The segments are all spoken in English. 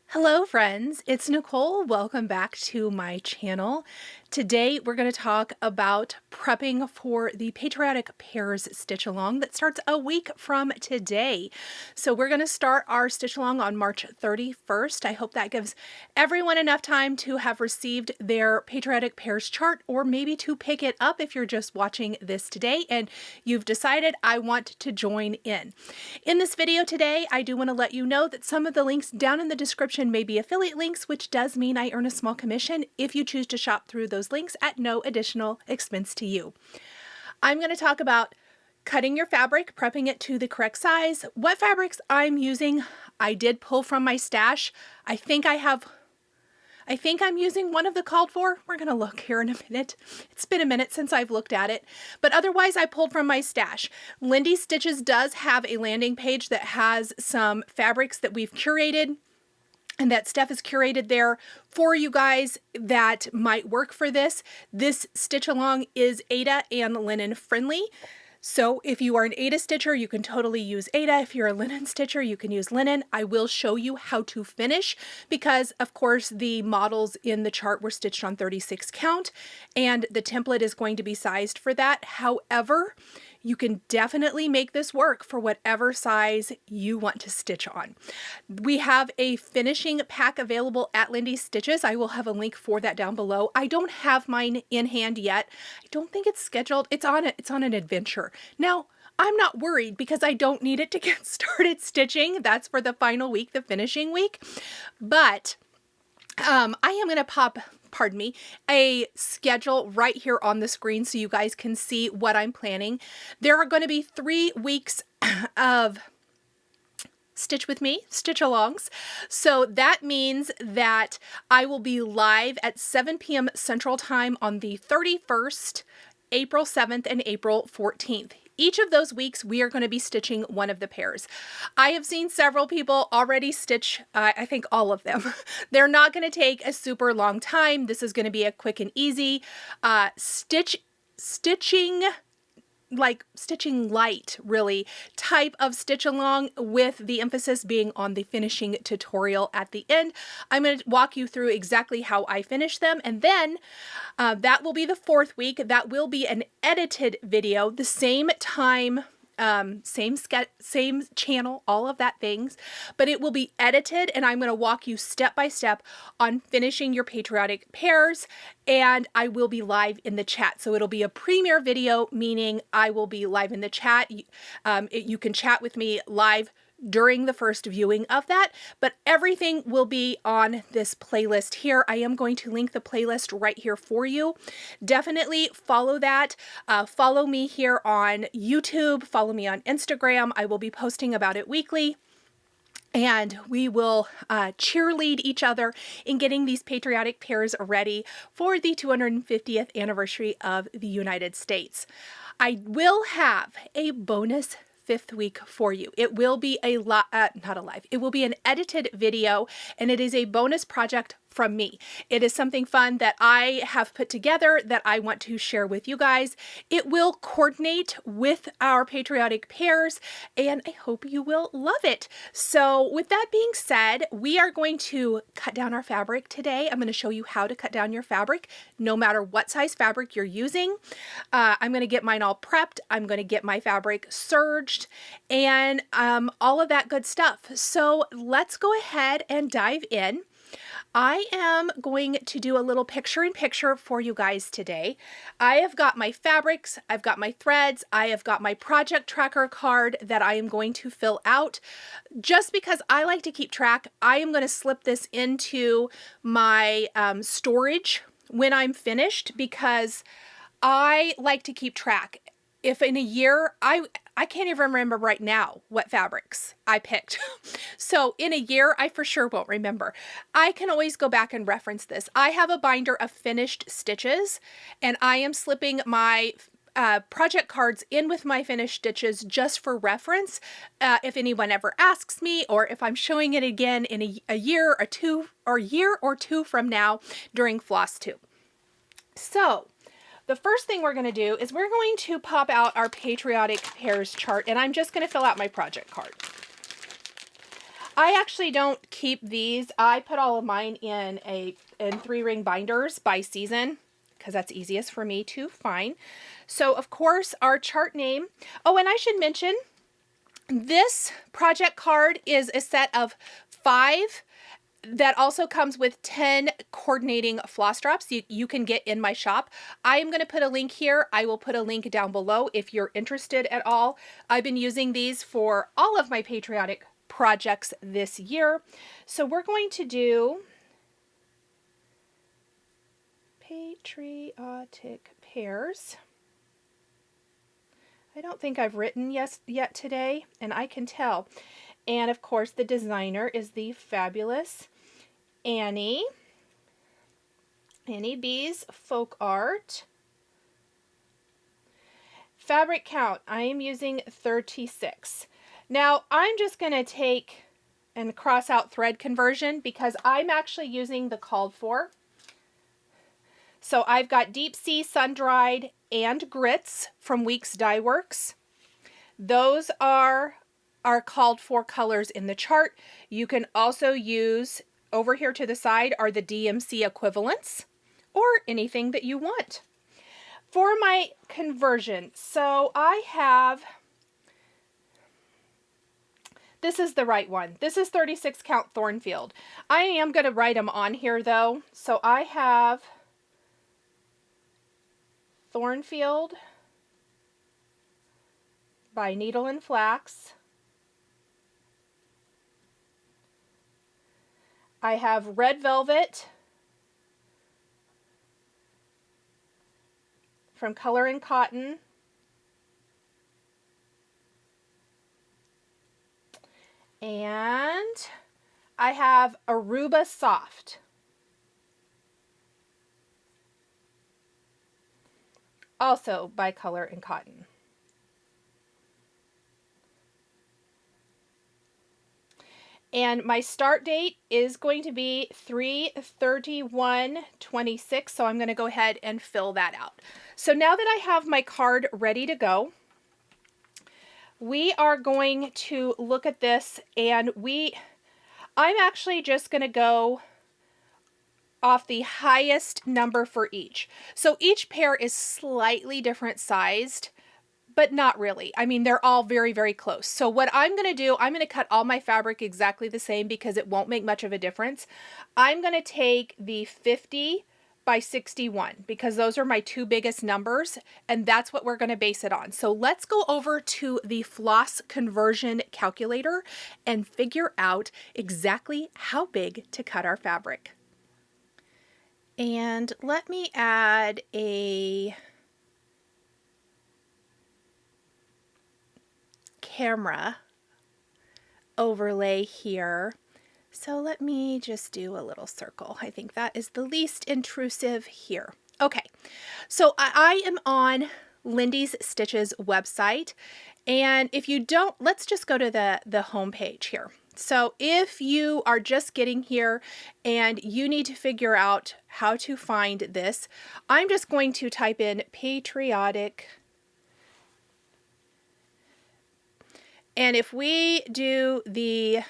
Hello friends, it's Nicole. Welcome back to my channel. Today we're going to talk about prepping for the Patriotic Pears stitch along that starts a week from today. So we're going to start our stitch along on March 31st. I hope that gives everyone enough time to have received their Patriotic Pears chart, or maybe to pick it up if you're just watching this today and you've decided I want to join in. In this video today, I do want to let you know that some of the links down in the description may be affiliate links, which does mean I earn a small commission if you choose to shop through those links at no additional expense to you. I'm going to talk about cutting your fabric, prepping it to the correct size, what fabrics I'm using. I did pull from my stash. I think I'm using one of the called for. We're going to look here in a minute. It's been a minute since I've looked at it, but otherwise I pulled from my stash. Lindy Stitches does have a landing page that has some fabrics that we've curated, and that Steph is curated there for you guys that might work for this. This stitch along is Aida and linen friendly. So if you are an Aida stitcher, you can totally use Aida. If you're a linen stitcher, you can use linen. I will show you how to finish because, of course, the models in the chart were stitched on 36 count, and the template is going to be sized for that. However, you can definitely make this work for whatever size you want to stitch on. We have a finishing pack available at Lindy Stitches. I will have a link for that down below. I don't have mine in hand yet. I don't think it's scheduled. It's on an adventure. Now, I'm not worried because I don't need it to get started stitching. That's for the final week, the finishing week. But I am going to pop, pardon me, a schedule right here on the screen so you guys can see what I'm planning. There are going to be 3 weeks of Stitch with Me, stitch alongs. So that means that I will be live at 7 p.m. Central Time on the 31st, April 7th, and April 14th. Each of those weeks, we are going to be stitching one of the pairs. I have seen several people already stitch, I think all of them. They're not going to take a super long time. This is going to be a quick and easy stitching light, really, type of stitch along, with the emphasis being on the finishing tutorial at the end. I'm going to walk you through exactly how I finish them, and then that will be the 4th week. That will be an edited video, the same time, same channel, all of that things, but it will be edited, and I'm going to walk you step by step on finishing your Patriotic Pears, and I will be live in the chat. So it'll be a premiere video, meaning I will be live in the chat. You can chat with me live during the first viewing of that, but everything will be on this playlist here. I am going to link the playlist right here for you. Definitely follow that. Follow me here on YouTube. Follow me on Instagram. I will be posting about it weekly. And we will cheerlead each other in getting these Patriotic Pears ready for the 250th anniversary of the United States. I will have a bonus 5th week for you. It will be it will be an edited video, and it is a bonus project from me. It is something fun that I have put together that I want to share with you guys. It will coordinate with our Patriotic Pears, and I hope you will love it. So with that being said, we are going to cut down our fabric today. I'm going to show you how to cut down your fabric, no matter what size fabric you're using. I'm going to get mine all prepped. I'm going to get my fabric serged, and all of that good stuff. So let's go ahead and dive in. I am going to do a little picture-in-picture for you guys today. I have got my fabrics, I've got my threads, I have got my project tracker card that I am going to fill out. Just because I like to keep track, I am going to slip this into my storage when I'm finished, because I like to keep track. If in a year, I can't even remember right now what fabrics I picked. So in a year, I for sure won't remember. I can always go back and reference this. I have a binder of finished stitches, and I am slipping my project cards in with my finished stitches just for reference. If anyone ever asks me, or if I'm showing it again in a year or two from now during Floss 2. So the first thing we're going to do is we're going to pop out our Patriotic Pears chart, and I'm just going to fill out my project card. I actually don't keep these. I put all of mine in 3-ring binders by season because that's easiest for me to find. So of course our chart name. Oh, and I should mention this project card is a set of 5 that also comes with 10 coordinating floss drops you can get in my shop. I am going to put a link here. I will put a link down below if you're interested at all. I've been using these for all of my patriotic projects this year. So we're going to do Patriotic Pears. I don't think I've written yet today, and I can tell. And of course the designer is the fabulous Annie Beez Folk Art. Fabric count, I am using 36. Now I'm just going to take and cross out thread conversion because I'm actually using the called for. So I've got deep sea, sun-dried, and grits from Weeks Dye Works. Those are our called for colors in the chart. You can also use, over here to the side are the DMC equivalents or anything that you want. For my conversion, so I have, this is the right one. This is 36 count Thornfield. I am going to write them on here though. So I have Thornfield by Needle and Flax. I have Red Velvet from Color and Cotton. And I have Aruba Soft. Also by Color and Cotton. And my start date is going to be 3/31/26, so I'm going to go ahead and fill that out. So now that I have my card ready to go, we are going to look at this, and I'm actually just going to go off the highest number for each. So each pear is slightly different sized, but not really. I mean, they're all very, very close. So what I'm going to do, I'm going to cut all my fabric exactly the same because it won't make much of a difference. I'm going to take the 50 by 61 because those are my 2 biggest numbers, and that's what we're going to base it on. So let's go over to the floss conversion calculator and figure out exactly how big to cut our fabric. And let me add a camera overlay here. So let me just do a little circle. I think that is the least intrusive here. Okay, so I am on Lindy's Stitches website, and if you don't, let's just go to the home page here. So if you are just getting here and you need to figure out how to find this, I'm just going to type in Patriotic. And if we do the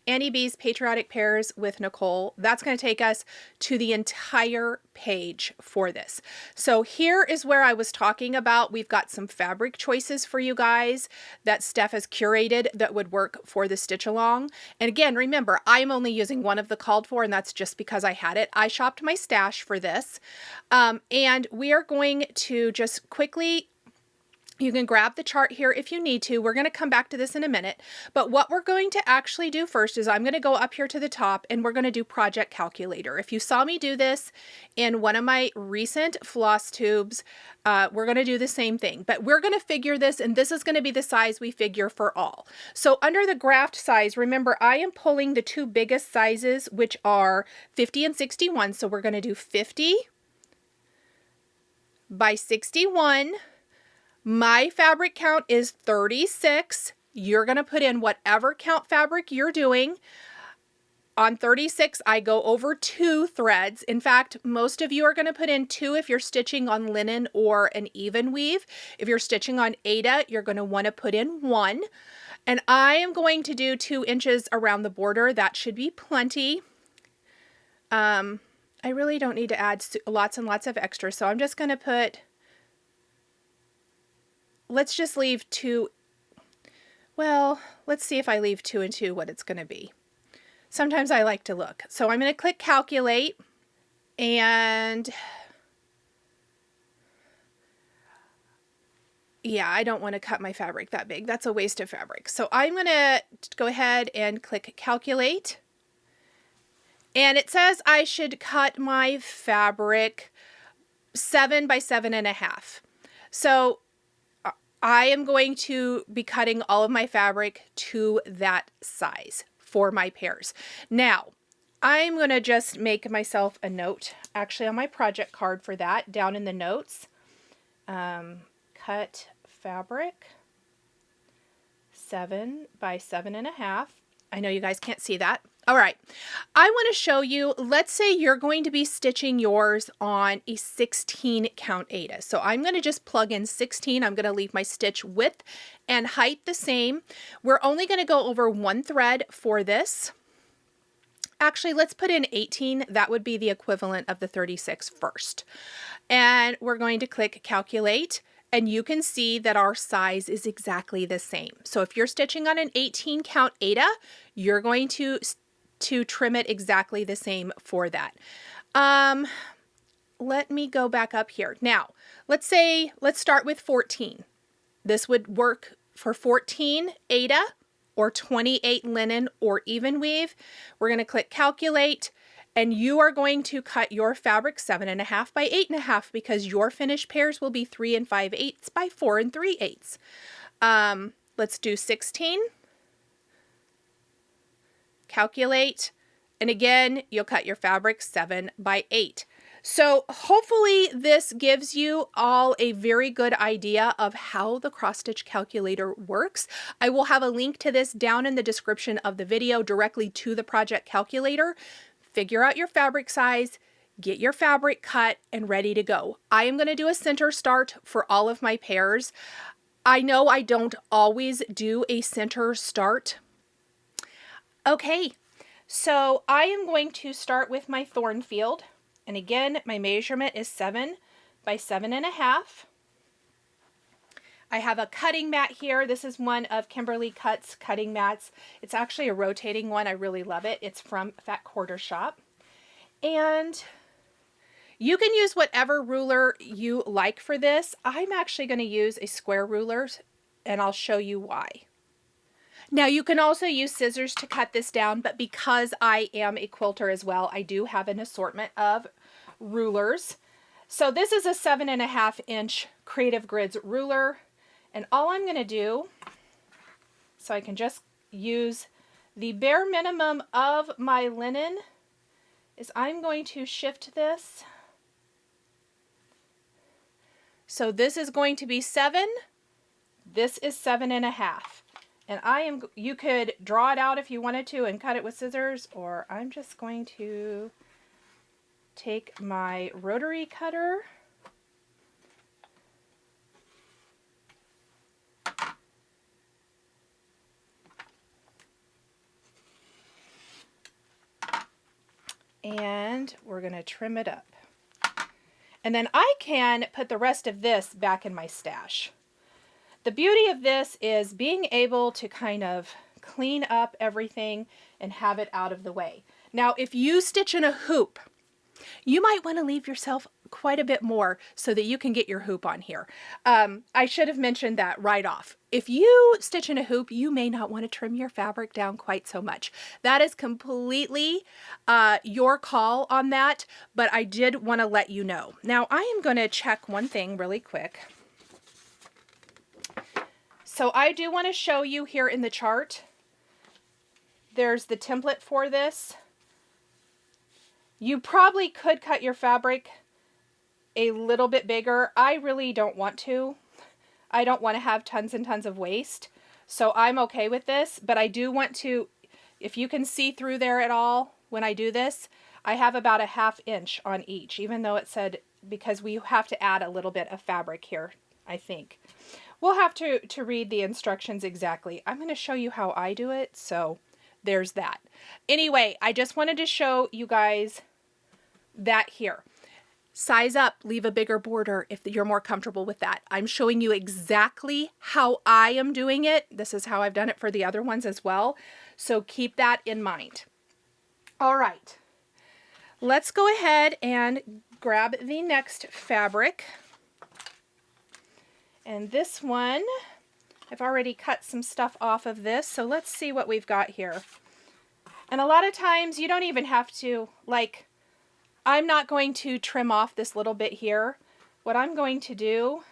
Annie Beez Patriotic Pears with Nichol, that's going to take us to the entire page for this. So here is where I was talking about. We've got some fabric choices for you guys that Steph has curated that would work for the stitch along. And again, remember, I'm only using one of the called for, and that's just because I had it. I shopped my stash for this. And we are going to just quickly, you can grab the chart here if you need to. We're going to come back to this in a minute. But what we're going to actually do first is I'm going to go up here to the top and we're going to do Project Calculator. If you saw me do this in one of my recent floss tubes, we're going to do the same thing. But we're going to figure this, and this is going to be the size we figure for all. So under the graft size, remember I am pulling the 2 biggest sizes, which are 50 and 61. So we're going to do 50 by 61. My fabric count is 36. You're going to put in whatever count fabric you're doing. On 36, I go over 2 threads. In fact, most of you are going to put in 2 if you're stitching on linen or an even weave. If you're stitching on Aida, you're going to want to put in 1. And I am going to do 2 inches around the border. That should be plenty. I really don't need to add lots and lots of extra, so I'm just going to put, let's just leave 2, well, let's see if I leave 2 and 2 what it's going to be. Sometimes I like to look. So I'm going to click calculate, and yeah, I don't want to cut my fabric that big. That's a waste of fabric. So I'm going to go ahead and click calculate. And it says I should cut my fabric 7 by 7.5. So I am going to be cutting all of my fabric to that size for my pears. Now, I'm going to just make myself a note, actually on my project card for that, down in the notes. Cut fabric 7 by 7.5. I know you guys can't see that. All right, I want to show you, let's say you're going to be stitching yours on a 16 count Aida. So I'm going to just plug in 16. I'm going to leave my stitch width and height the same. We're only going to go over 1 thread for this. Actually, let's put in 18. That would be the equivalent of the 36 first. And we're going to click calculate. And you can see that our size is exactly the same. So if you're stitching on an 18 count Aida, you're going to trim it exactly the same for that. Let me go back up here. Now, let's start with 14. This would work for 14 Aida or 28 linen or even weave. We're going to click calculate, and you are going to cut your fabric 7.5 by 8.5 because your finished pears will be 3 5/8 by 4 3/8. Let's do 16. Calculate, and again, you'll cut your fabric 7 by 8. So hopefully this gives you all a very good idea of how the cross stitch calculator works. I will have a link to this down in the description of the video directly to the project calculator. Figure out your fabric size, get your fabric cut and ready to go. I am going to do a center start for all of my pears. I know I don't always do a center start. Okay, so I am going to start with my thorn field. And again, my measurement is 7 by 7.5. I have a cutting mat here. This is one of Kimberly Cut's cutting mats. It's actually a rotating one. I really love it. It's from Fat Quarter Shop. And you can use whatever ruler you like for this. I'm actually going to use a square ruler, and I'll show you why. Now you can also use scissors to cut this down, but because I am a quilter as well, I do have an assortment of rulers. So this is a 7.5 inch Creative Grids ruler, and all I'm going to do, so I can just use the bare minimum of my linen, is I'm going to shift this. So this is going to be 7, this is 7.5. And you could draw it out if you wanted to and cut it with scissors, or I'm just going to take my rotary cutter and we're going to trim it up. And then I can put the rest of this back in my stash. The beauty of this is being able to kind of clean up everything and have it out of the way. Now, if you stitch in a hoop, you might want to leave yourself quite a bit more so that you can get your hoop on here. I should have mentioned that right off. If you stitch in a hoop, you may not want to trim your fabric down quite so much. That is completely your call on that, but I did want to let you know. Now, I am going to check one thing really quick. So I do want to show you here in the chart, there's the template for this. You probably could cut your fabric a little bit bigger. I really don't want to. I don't want to have tons and tons of waste. So I'm okay with this, but I do want to, if you can see through there at all when I do this, I have about a 1/2 inch on each, even though it said, because we have to add a little bit of fabric here, I think. We'll have to read the instructions exactly. I'm going to show you how I do it, so there's that. Anyway, I just wanted to show you guys that here. Size up, leave a bigger border if you're more comfortable with that. I'm showing you exactly how I am doing it. This is how I've done it for the other ones as well. So keep that in mind. All right, let's go ahead and grab the next fabric. And this one, I've already cut some stuff off of this, so let's see what we've got here. And a lot of times you don't even have to, like, I'm not going to trim off this little bit here. What I'm going to do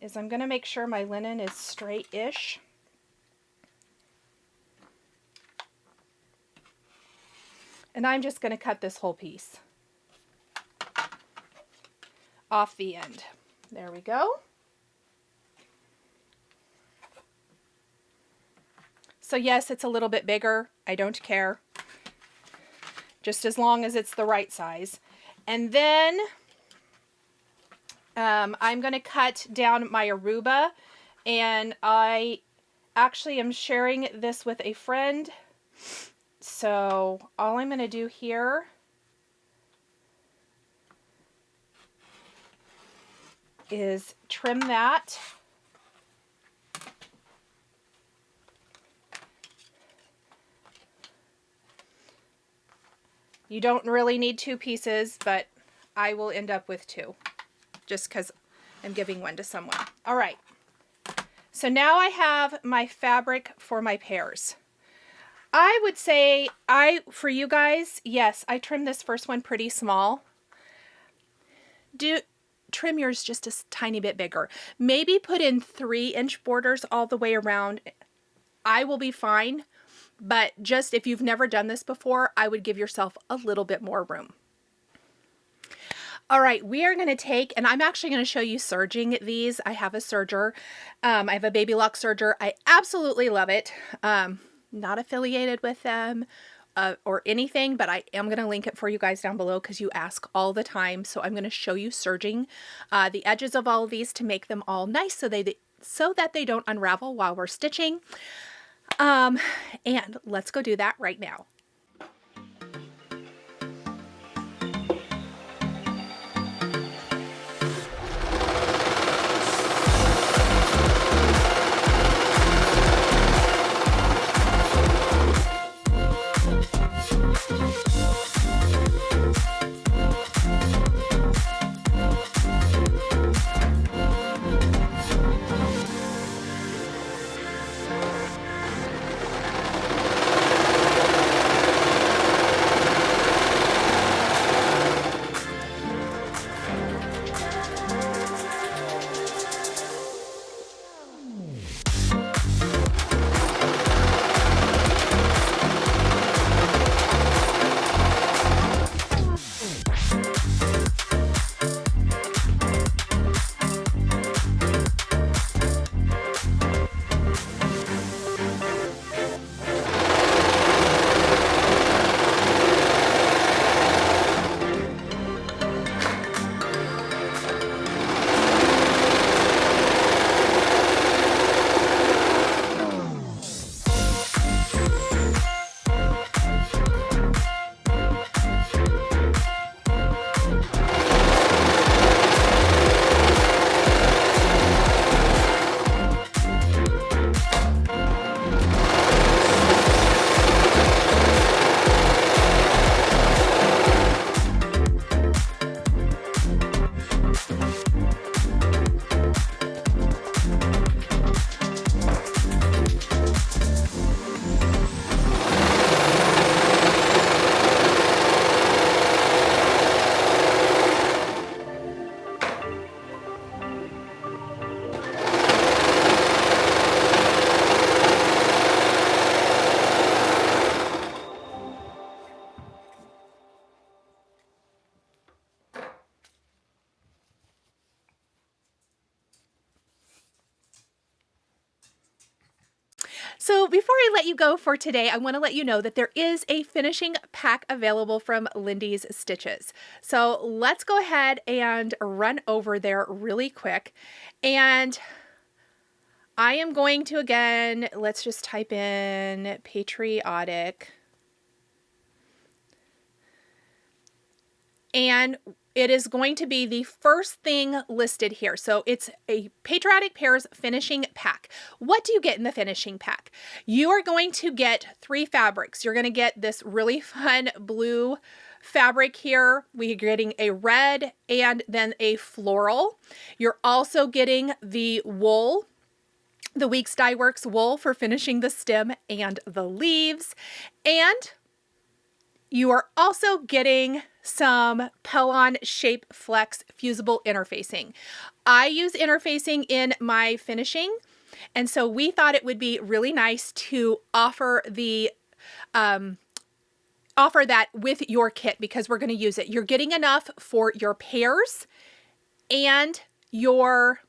is I'm going to make sure my linen is straight-ish. And I'm just going to cut this whole piece off the end. There we go. So yes, it's a little bit bigger. I don't care. Just as long as it's the right size. And then I'm going to cut down my Aruba. And I actually am sharing this with a friend. So all I'm going to do here is trim that. You don't really need 2 pieces, but I will end up with 2 just because I'm giving one to someone. All right. So now I have my fabric for my pears. I would say, for you guys, yes, I trimmed this first one pretty small. Trim yours just a tiny bit bigger. Maybe put in 3-inch borders all the way around. I will be fine, but just if you've never done this before, I would give yourself a little bit more room. All right, we are going to take, and I'm actually going to show you serging these. I have a serger. I have a baby lock serger. I absolutely love it. Not affiliated with them or anything, but I am going to link it for you guys down below because you ask all the time. So I'm going to show you serging the edges of all of these to make them all nice so that they don't unravel while we're stitching. And let's go do that right now. So before I let you go for today, I want to let you know that there is a finishing pack available from Lindy's Stitches. So let's go ahead and run over there really quick. And I am going to, again, let's just type in Patriotic. And it is going to be the first thing listed here. So it's a Patriotic Pears finishing pack. What do you get in the finishing pack? You are going to get 3 fabrics. You're going to get this really fun blue fabric here. We're getting a red and then a floral. You're also getting the wool, the Weeks Dye Works wool for finishing the stem and the leaves. And you are also getting some Pellon Shape Flex fusible interfacing. I use interfacing in my finishing, and so we thought it would be really nice to offer the offer that with your kit because we're going to use it. You're getting enough for your pears and your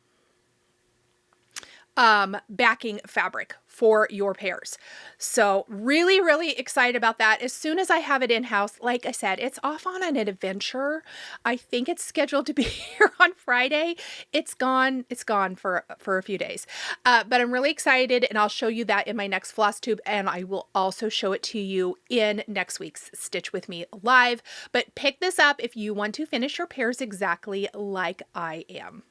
backing fabric for your pears. So really, really excited about that. As soon as I have it in-house, like I said, it's off on an adventure. I think it's scheduled to be here on Friday. It's gone for a few days. But I'm really excited, and I'll show you that in my next floss tube, and I will also show it to you in next week's Stitch With Me Live. But pick this up if you want to finish your pears exactly like I am.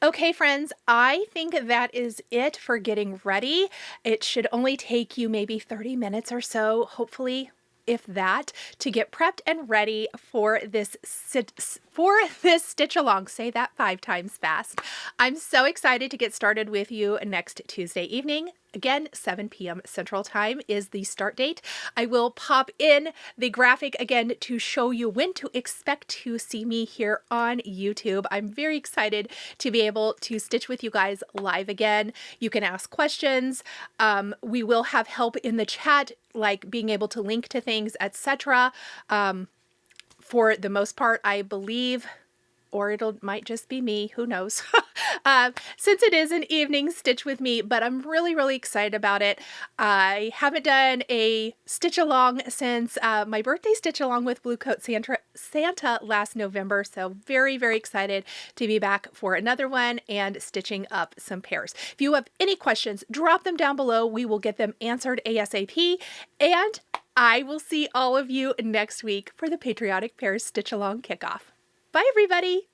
Okay, friends, I think that is it for getting ready. It should only take you maybe 30 minutes or so, hopefully, if that, to get prepped and ready for this stitch along. Say that 5 times fast. I'm so excited to get started with you next Tuesday evening. Again, 7 p.m. Central Time is the start date. I will pop in the graphic again to show you when to expect to see me here on YouTube. I'm very excited to be able to stitch with you guys live again. You can ask questions. We will have help in the chat, like being able to link to things, etc. For the most part, I believe, or might just be me, who knows, since it is an evening Stitch With Me, but I'm really, really excited about it. I haven't done a stitch along since my birthday stitch along with Blue Coat Santa last November, so very, very excited to be back for another one and stitching up some pears. If you have any questions, drop them down below. We will get them answered ASAP, and I will see all of you next week for the Patriotic Pears Stitch Along Kickoff. Bye, everybody.